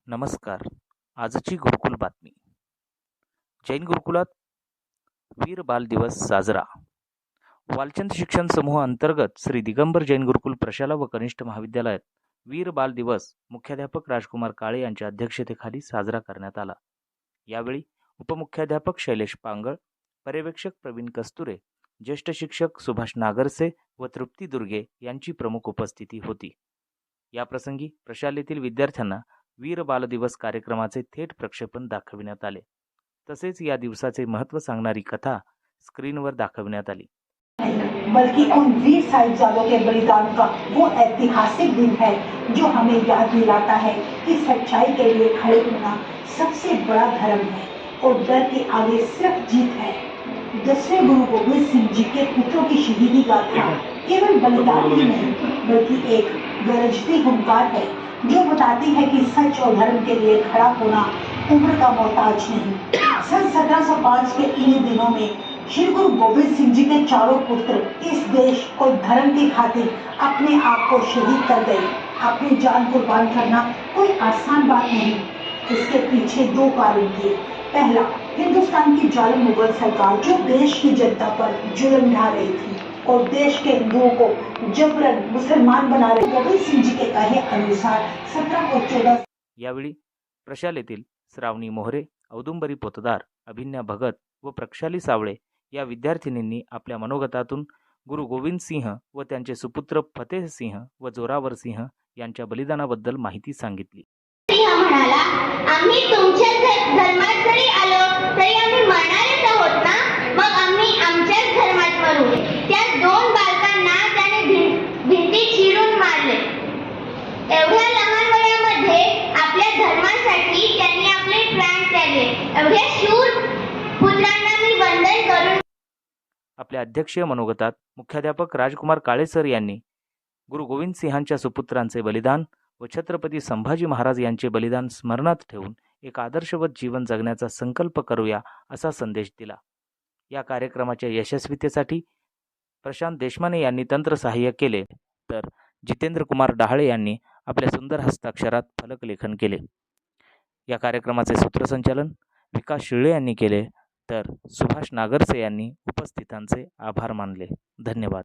नमस्कार. आजची गुरुकुल बातमी. जैन गुरुकुलात वीर बाल दिवस साजरा. वालचंद शिक्षण समूह अंतर्गत श्री दिगंबर जैन गुरुकुल प्रशाला व कनिष्ठ महाविद्यालयात वीर बाल दिवस मुख्याध्यापक राजकुमार काळे यांच्या अध्यक्षतेखाली साजरा करण्यात आला. यावेळी उपमुख्याध्यापक शैलेश पांगळ, पर्यवेक्षक प्रवीण कस्तुरे, ज्येष्ठ शिक्षक सुभाष नागरसे व तृप्ती दुर्गे यांची प्रमुख उपस्थिती होती. याप्रसंगी प्रशालेतील विद्यार्थ्यांना वीर बाल दिवस कार्यक्रमाचे थेट प्रक्षेपण दाखविण्यात आले. तसेच या दिवसाचे महत्त्व सांगणारी कथा स्क्रीनवर दाखविण्यात आली. बल्कि उन वीर साहिबजादों के बलिदान का वो ऐतिहासिक दिन है जो हमें याद दिलाता है कि सच्चाई के लिए खड़े होना सबसे बड़ा धर्म है और डर के आगे सिर्फ जीत है. 10वें गुरु गोविंद सिंह जी के पुत्रों की शहीदी गाथा केवल बलिदान ही नहीं बल्कि एक गरजती हुंकार है जो बताती है कि सच और धर्म के लिए खड़ा होना उम्र का मोहताज नहीं. सन 1705 के इन्हीं दिनों में श्री गुरु गोविंद सिंह जी के चारों पुत्र इस देश और धर्म की खातिर अपने आप को शहीद कर गए. अपनी जान कुर्बान करना कोई आसान बात नहीं. इसके पीछे दो कारण थे. पहला, हिंदुस्तान की जालिम मुगल सरकार जो देश की जनता पर जुल्म ढा रही थी और देश के हिंदुओं को जबरन मुसलमान बना रहे. गोविंद सिंह जी के कहे अनुसार 17 और 14 यावेळी प्रशालेतील श्रावणी मोहरे, औदुंबरी पोतदार, अभिन्या भगत व प्रक्षाली सावळे या विद्यार्थिनींनी आपल्या मनोगतातून गुरु गोविंद सिंह व त्यांचे सुपुत्र फतेह सिंह व जोरावर सिंह यांच्या बलिदानाबद्दल माहिती सांगितली. सिंह म्हणाला, आम्ही तुमच्याच धर्मात जरी आलो तरी आम्ही मरणारच आहोत ना, मग आम्ही आमच्याच धर्मात मरू. त्या दोन बालकांना त्याने भिंती चिरून मारले. एवढ्या लहान वयामध्ये आपल्या धर्मासाठी त्यांनी आपले प्राण त्यागले. एवढ्या शूर पुत्रांना मी वंदन करून. आपल्या अध्यक्षीय मनोगतात मुख्याध्यापक राजकुमार काळे सर यांनी गुरु गोविंद सिंहांच्या सुपुत्रांचे बलिदान व छत्रपती संभाजी महाराज यांचे बलिदान स्मरणात ठेवून एक आदर्शवत जीवन जगण्याचा संकल्प करूया असा संदेश दिला. या कार्यक्रमाच्या यशस्वीतेसाठी प्रशांत देशमाने यांनी तंत्रसहाय्य केले, तर जितेंद्र कुमार डहाळे यांनी आपल्या सुंदर हस्ताक्षरात फलकलेखन केले. या कार्यक्रमाचे सूत्रसंचालन विकास शिळे यांनी केले, तर सुभाष नागरसे यांनी उपस्थितांचे आभार मानले. धन्यवाद.